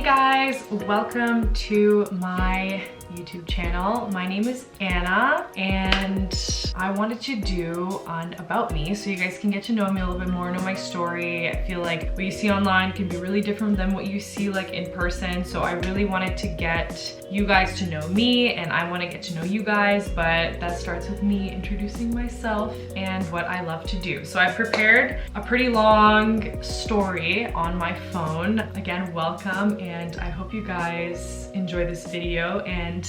guys, welcome to my YouTube channel. My name is Anna and I wanted to do an about me so you guys can get to know me a little bit more, know my story. I feel like what you see online can be really different than what you see like in person, so I really wanted to get you guys to know me and I want to get to know you guys, but that starts with me introducing myself and what I love to do. So I prepared a pretty long story on my phone. Again, welcome, and I hope you guys enjoy this video and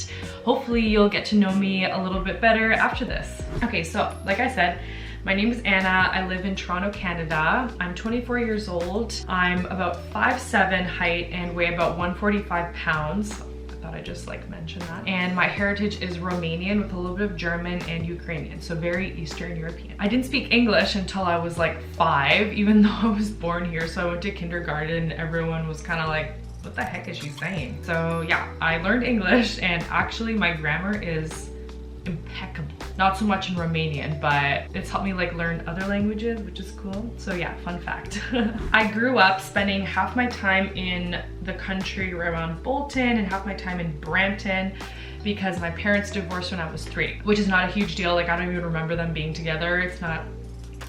hopefully you'll get to know me a little bit better after this. Okay, so like I said, my name is Anna. I live in Toronto, Canada. I'm 24 years old. I'm about 5'7" height and weigh about 145 pounds. I thought I just like mentioned that. And my heritage is Romanian with a little bit of German and Ukrainian, so very Eastern European. I didn't speak English until I was like 5, even though I was born here. So I went to kindergarten and everyone was kind of like, what the heck is she saying? So yeah, I learned English and actually my grammar is impeccable. Not so much in Romanian, but it's helped me like learn other languages, which is cool. So yeah, fun fact. I grew up spending half my time in the country around Bolton and half my time in Brampton because my parents divorced when I was 3, which is not a huge deal. Like I don't even remember them being together. It's not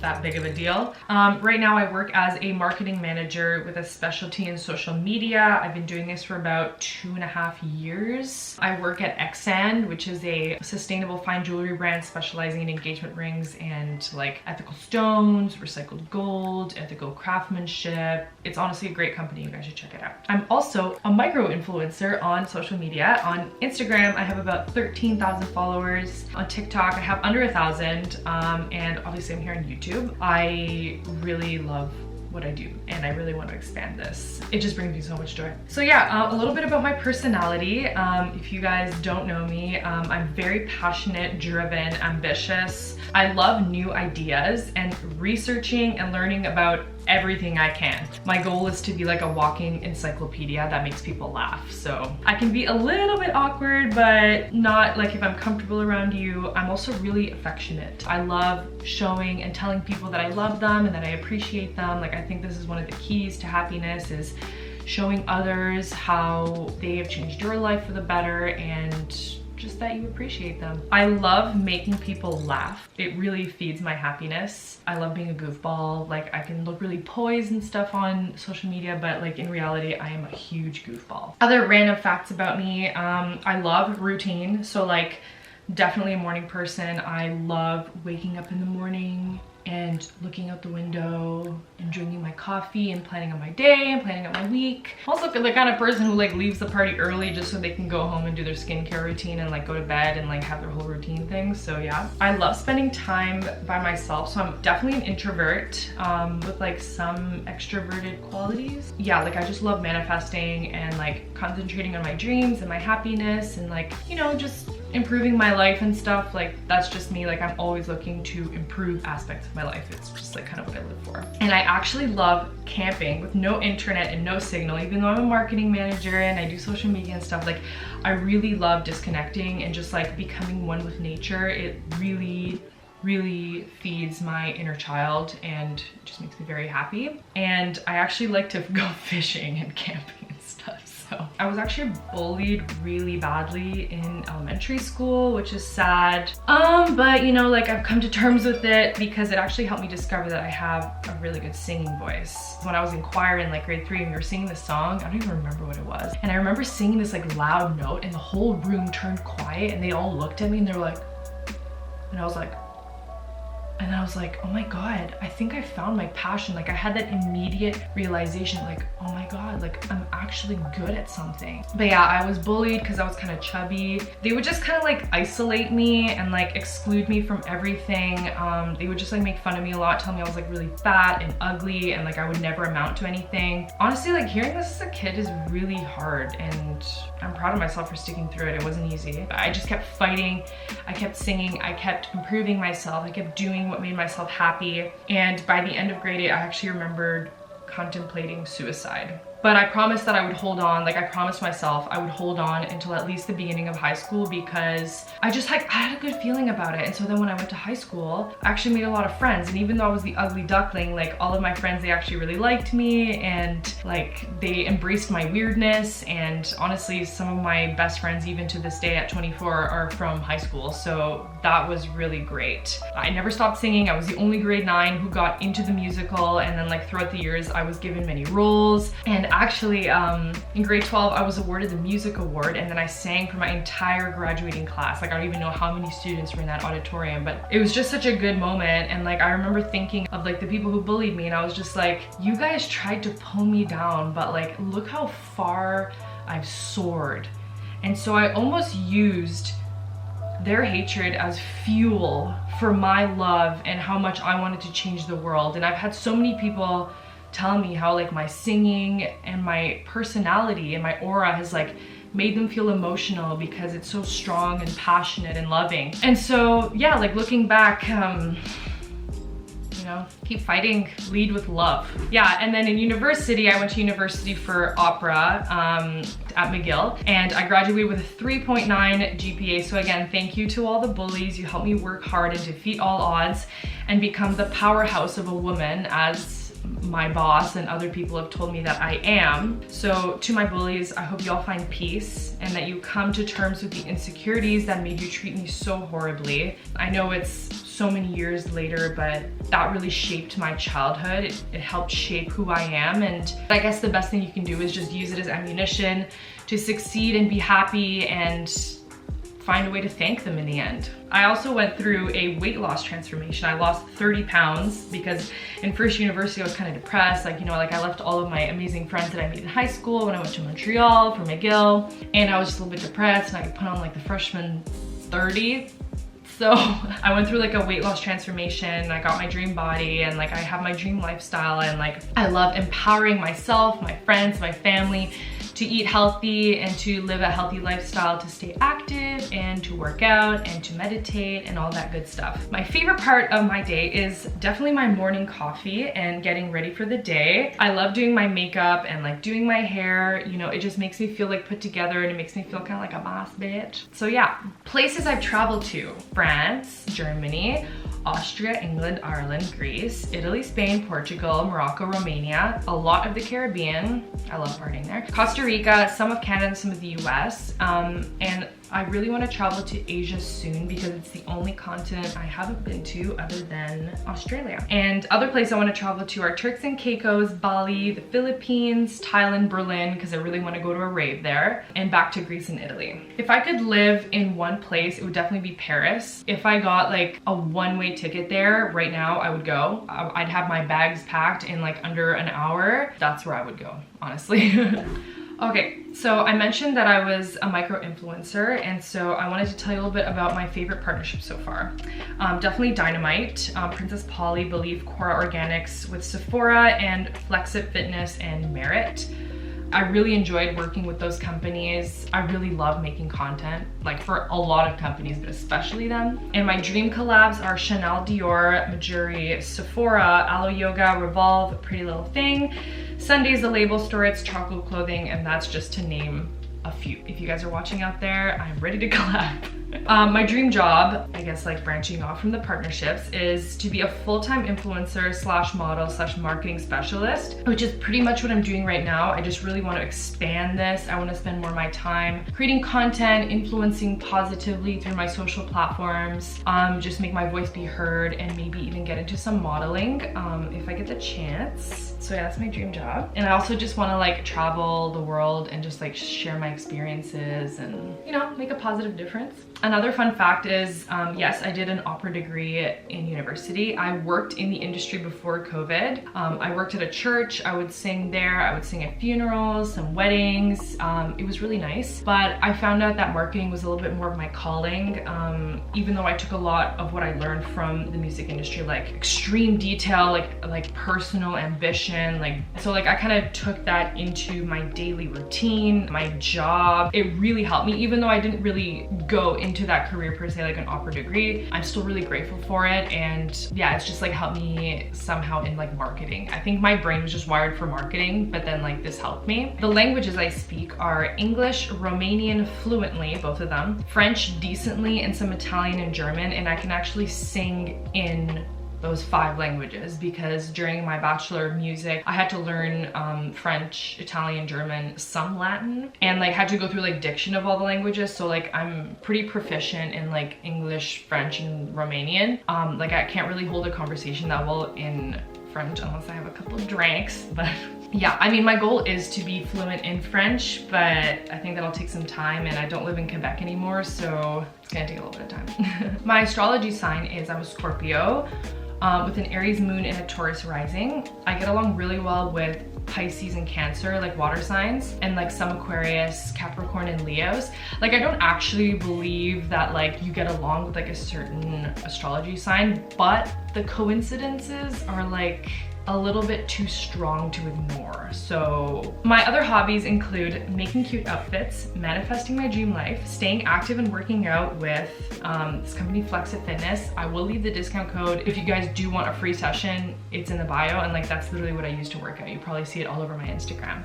that big of a deal. Right now I work as a marketing manager with a specialty in social media. I've been doing this for about 2.5 years. I work at xoxo, which is a sustainable fine jewelry brand specializing in engagement rings and like ethical stones, recycled gold, ethical craftsmanship. It's honestly a great company. You guys should check it out. I'm also a micro influencer on social media. On Instagram, I have about 13,000 followers. On TikTok, I have under 1,000. And obviously I'm here on YouTube. I really love what I do and I really want to expand this. It just brings me so much joy. So yeah, a little bit about my personality. If you guys don't know me, I'm very passionate, driven, ambitious. I love new ideas and researching and learning about everything I can. My goal is to be like a walking encyclopedia that makes people laugh. So I can be a little bit awkward, but not like if I'm comfortable around you. I'm also really affectionate. I love showing and telling people that I love them and that I appreciate them. Like I think this is one of the keys to happiness, is showing others how they have changed your life for the better and just that you appreciate them. I love making people laugh. It really feeds my happiness. I love being a goofball. Like I can look really poised and stuff on social media, but like in reality, I am a huge goofball. Other random facts about me, I love routine. So like definitely a morning person. I love waking up in the morning and looking out the window and drinking my coffee and planning on my day and planning out my week. Also the kind of person who like leaves the party early just so they can go home and do their skincare routine and like go to bed and like have their whole routine thing. So yeah, I love spending time by myself. So I'm definitely an introvert with like some extroverted qualities. Yeah, like I just love manifesting and like concentrating on my dreams and my happiness and like, you know, just improving my life and stuff. Like that's just me. Like I'm always looking to improve aspects of my life. It's just like kind of what I live for. And I actually love camping with no internet and no signal. Even though I'm a marketing manager and I do social media and stuff, like I really love disconnecting and just like becoming one with nature. It really feeds my inner child and just makes me very happy. And I actually like to go fishing and camping and stuff. So I was actually bullied really badly in elementary school, which is sad. But you know, like I've come to terms with it because it actually helped me discover that I have a really good singing voice. When I was in choir in like grade 3 and we were singing this song, I don't even remember what it was. And I remember singing this like loud note and the whole room turned quiet and they all looked at me and they were like, and I was like, oh my God, I think I found my passion. Like I had that immediate realization, like, oh my God, like I'm actually good at something. But yeah, I was bullied because I was kind of chubby. They would just kind of like isolate me and like exclude me from everything. They would just like make fun of me a lot, tell me I was like really fat and ugly and like I would never amount to anything. Honestly, like hearing this as a kid is really hard and I'm proud of myself for sticking through it. It wasn't easy. I just kept fighting. I kept singing. I kept improving myself. I kept doing what made myself happy. And by the end of grade 8, I actually remembered contemplating suicide. But I promised that I would hold on, like I promised myself I would hold on until at least the beginning of high school, because I had a good feeling about it. And so then when I went to high school, I actually made a lot of friends. And even though I was the ugly duckling, like all of my friends, they actually really liked me, and like they embraced my weirdness. And honestly, some of my best friends, even to this day at 24, are from high school. So that was really great. I never stopped singing. I was the only grade 9 who got into the musical. And then like throughout the years, I was given many roles. And actually, in grade 12, I was awarded the music award, and then I sang for my entire graduating class. Like I don't even know how many students were in that auditorium, but it was just such a good moment. And like I remember thinking of like the people who bullied me, and I was just like, you guys tried to pull me down, but like look how far I've soared. And so I almost used their hatred as fuel for my love and how much I wanted to change the world. And I've had so many people tell me how like my singing and my personality and my aura has like made them feel emotional because it's so strong and passionate and loving. And so yeah, like looking back, you know, keep fighting, lead with love. Yeah, and then in university, I went to university for opera at McGill, and I graduated with a 3.9 GPA. So again, thank you to all the bullies. You helped me work hard and defeat all odds and become the powerhouse of a woman, as my boss and other people have told me that I am. So to my bullies, I hope you all find peace and that you come to terms with the insecurities that made you treat me so horribly. I know it's so many years later, but that really shaped my childhood. It helped shape who I am. And I guess the best thing you can do is just use it as ammunition to succeed and be happy and find a way to thank them in the end. I also went through a weight loss transformation. I lost 30 pounds because in first university I was kind of depressed. Like, you know, like I left all of my amazing friends that I made in high school when I went to Montreal for McGill, and I was just a little bit depressed, and I put on like the freshman 30. So I went through like a weight loss transformation. I got my dream body, and like I have my dream lifestyle, and like I love empowering myself, my friends, my family to eat healthy and to live a healthy lifestyle, to stay active and to work out and to meditate and all that good stuff. My favorite part of my day is definitely my morning coffee and getting ready for the day. I love doing my makeup and like doing my hair. You know, it just makes me feel like put together, and it makes me feel kind of like a boss bitch. So yeah, places I've traveled to: France, Germany, Austria, England, Ireland, Greece, Italy, Spain, Portugal, Morocco, Romania, a lot of the Caribbean. I love partying there. Costa Rica, some of Canada, some of the US. And I really want to travel to Asia soon because it's the only continent I haven't been to other than Australia. And other places I want to travel to are Turks and Caicos, Bali, the Philippines, Thailand, Berlin, because I really want to go to a rave there, and back to Greece and Italy. If I could live in one place, it would definitely be Paris. If I got like a one-way ticket there right now, I would go. I'd have my bags packed in like under an hour. That's where I would go, honestly. Okay, so I mentioned that I was a micro-influencer, and so I wanted to tell you a little bit about my favorite partnerships so far. Definitely Dynamite, Princess Polly, Believe, Cora Organics with Sephora, and Flexit Fitness and Merit. I really enjoyed working with those companies. I really love making content, like for a lot of companies, but especially them. And my dream collabs are Chanel, Dior, Majuri, Sephora, Alo Yoga, Revolve, Pretty Little Thing, Sunday's The Label Store, it's Chocolate Clothing, and that's just to name a few. If you guys are watching out there, I'm ready to collab. My dream job, I guess like branching off from the partnerships, is to be a full-time influencer slash model slash marketing specialist, which is pretty much what I'm doing right now. I just really want to expand this. I want to spend more of my time creating content, influencing positively through my social platforms, just make my voice be heard, and maybe even get into some modeling if I get the chance. So yeah, that's my dream job. And I also just want to like travel the world and just like share my experiences and, you know, make a positive difference. Another fun fact is, yes, I did an opera degree in university. I worked in the industry before COVID. I worked at a church. I would sing there. I would sing at funerals, some weddings. It was really nice. But I found out that marketing was a little bit more of my calling, even though I took a lot of what I learned from the music industry, like extreme detail, like personal ambition. So I kind of took that into my daily routine, my job. It really helped me, even though I didn't really go into into that career per se, like an opera degree. I'm still really grateful for it, and yeah, it's just like helped me somehow in like marketing. I think my brain was just wired for marketing, but then like this helped me. The languages I speak are English, Romanian fluently, both of them, French decently, and some Italian and German, and I can actually sing in those 5 languages because during my Bachelor of Music, I had to learn French, Italian, German, some Latin, and like had to go through like diction of all the languages. So like I'm pretty proficient in like English, French, and Romanian. Like I can't really hold a conversation that well in French unless I have a couple of drinks, but yeah, I mean, my goal is to be fluent in French, but I think that'll take some time, and I don't live in Quebec anymore, so it's gonna take a little bit of time. My astrology sign is I'm a Scorpio with an Aries moon and a Taurus rising. I get along really well with Pisces and Cancer, like water signs, and like some Aquarius, Capricorn, and Leos. Like I don't actually believe that like you get along with like a certain astrology sign, but the coincidences are like a little bit too strong to ignore. So my other hobbies include making cute outfits, manifesting my dream life, staying active and working out with this company Flexit Fitness. I will leave the discount code if you guys do want a free session. It's in the bio, and like that's literally what I use to work out. You probably see it all over my Instagram.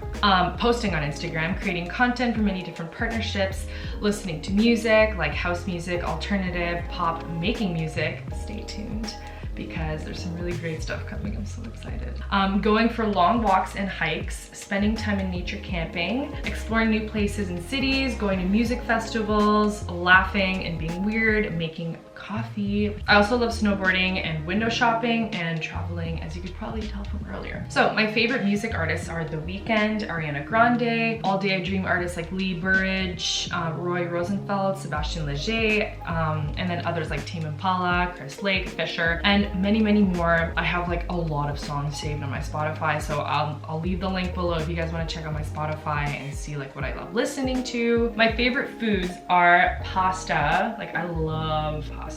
Posting on Instagram, creating content for many different partnerships, listening to music like house music, alternative, pop, making music. Stay tuned, because there's some really great stuff coming. I'm so excited. Going for long walks and hikes, spending time in nature camping, exploring new places and cities, going to music festivals, laughing and being weird, making coffee. I also love snowboarding and window shopping and traveling, as you could probably tell from earlier. So my favorite music artists are The Weeknd, Ariana Grande, All Day I Dream artists like Lee Burridge, Roy Rosenfeld, Sebastian Leger, and then others like Tame Impala, Chris Lake, Fisher, and many more. I have like a lot of songs saved on my Spotify, so I'll leave the link below if you guys want to check out my Spotify and see like what I love listening to. My favorite foods are pasta, like I love pasta.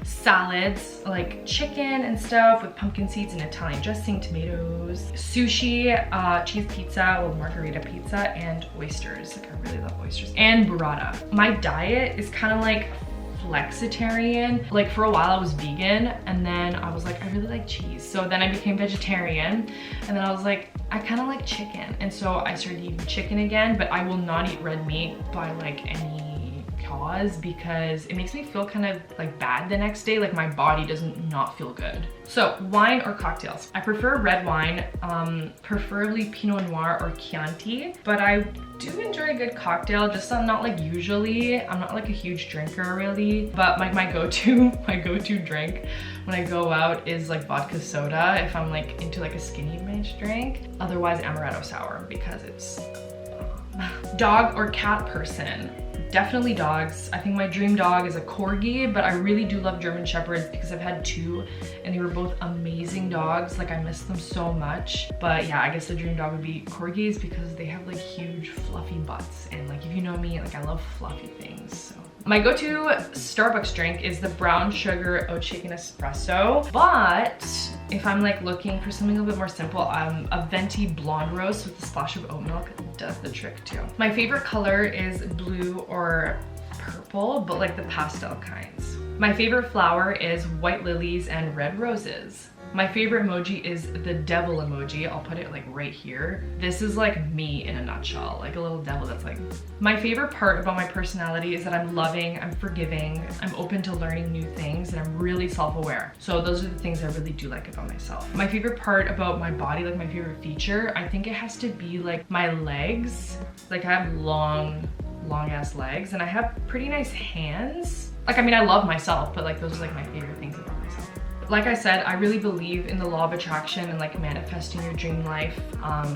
Salads, like chicken and stuff with pumpkin seeds and Italian dressing, tomatoes. Sushi, cheese pizza, or margarita pizza, and oysters. Like I really love oysters. And burrata. My diet is kind of like flexitarian. Like for a while I was vegan, and then I was like, I really like cheese. So then I became vegetarian, and then I was like, I kind of like chicken. And so I started eating chicken again, but I will not eat red meat by like any cause, because it makes me feel kind of like bad the next day. Like my body does not feel good. So wine or cocktails? I prefer red wine, preferably Pinot Noir or Chianti, but I do enjoy a good cocktail, just not like usually. I'm not like a huge drinker really, but like my go-to drink when I go out is like vodka soda if I'm like into like a skinny bitch drink. Otherwise amaretto sour, because it's dog or cat person? Definitely dogs. I think my dream dog is a corgi, but I really do love German Shepherds because I've had 2 and they were both amazing dogs. Like I miss them so much. But yeah, I guess the dream dog would be corgis because they have like huge fluffy butts, and like if you know me, like I love fluffy things. So my go-to Starbucks drink is the brown sugar oat shaken espresso, but if I'm like looking for something a little bit more simple, a venti blonde roast with a splash of oat milk does the trick too. My favorite color is blue or purple, but like the pastel kinds. My favorite flower is white lilies and red roses. My favorite emoji is the devil emoji. I'll put it like right here. This is like me in a nutshell, like a little devil that's like. My favorite part about my personality is that I'm loving, I'm forgiving, I'm open to learning new things, and I'm really self-aware. So those are the things I really do like about myself. My favorite part about my body, like my favorite feature, I think it has to be like my legs. Like I have long ass legs, and I have pretty nice hands. Like, I mean, I love myself, but like those are like my favorite things about myself. Like I said, I really believe in the law of attraction and like manifesting your dream life,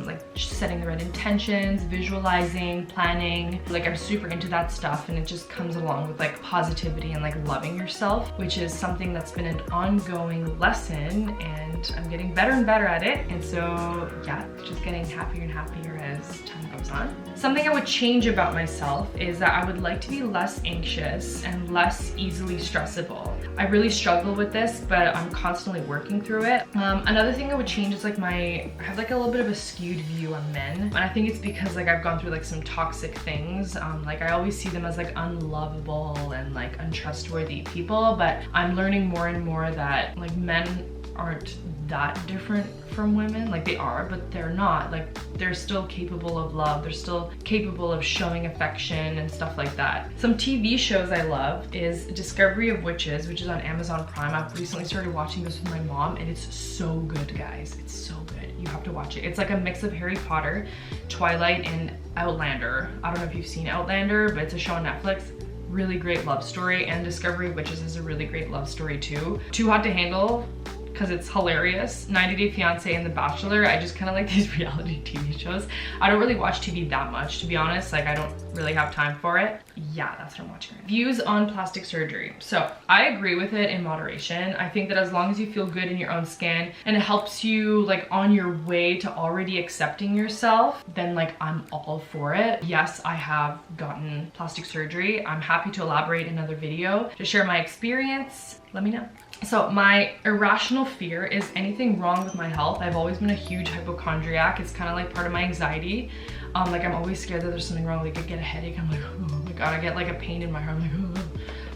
like setting the right intentions, visualizing, planning. Like I'm super into that stuff, and it just comes along with like positivity and like loving yourself, which is something that's been an ongoing lesson, and I'm getting better and better at it. And so yeah, just getting happier and happier as time goes comes on. Something I would change about myself is that I would like to be less anxious and less easily stressable. I really struggle with this, but I'm constantly working through it. Another thing I would change is like I have like a little bit of a skewed view on men. And I think it's because like I've gone through like some toxic things. Like I always see them as like unlovable and like untrustworthy people, but I'm learning more and more that like men aren't that different from women. Like they are, but they're not. Like they're still capable of love. They're still capable of showing affection and stuff like that. Some TV shows I love is Discovery of Witches, which is on Amazon Prime. I've recently started watching this with my mom and it's so good, guys. It's so good. You have to watch it. It's like a mix of Harry Potter, Twilight, and Outlander. I don't know if you've seen Outlander, but it's a show on Netflix. Really great love story, and Discovery of Witches is a really great love story too. Too Hot to Handle, because it's hilarious. 90 Day Fiancé and The Bachelor. I just kind of like these reality TV shows. I don't really watch TV that much, to be honest. Like I don't really have time for it. Yeah, that's what I'm watching right now. Views on plastic surgery. So I agree with it in moderation. I think that as long as you feel good in your own skin and it helps you like on your way to already accepting yourself, then like I'm all for it. Yes, I have gotten plastic surgery. I'm happy to elaborate in another video to share my experience. Let me know. So my irrational fear is anything wrong with my health. I've always been a huge hypochondriac. It's kind of like part of my anxiety. Like I'm always scared that there's something wrong. Like I get a headache, I'm like, oh my God, I get like a pain in my heart. I'm like, oh,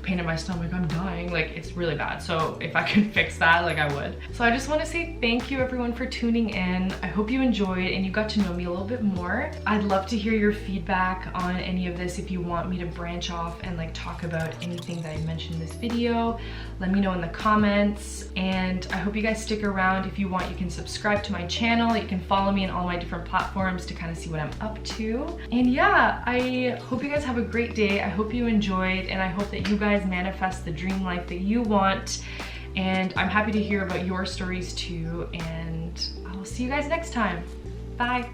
pain in my stomach, I'm dying. Like it's really bad. So if I could fix that, like I would. So I just want to say thank you everyone for tuning in. I hope you enjoyed and you got to know me a little bit more. I'd love to hear your feedback on any of this. If you want me to branch off and like talk about anything that I mentioned in this video, let me know in the comments. And I hope you guys stick around. If you want, you can subscribe to my channel. You can follow me on all my different platforms to kind of see what I'm up to. And yeah, I hope you guys have a great day. I hope you enjoyed, and I hope that you guys manifest the dream life that you want. And I'm happy to hear about your stories too. And I will see you guys next time. Bye.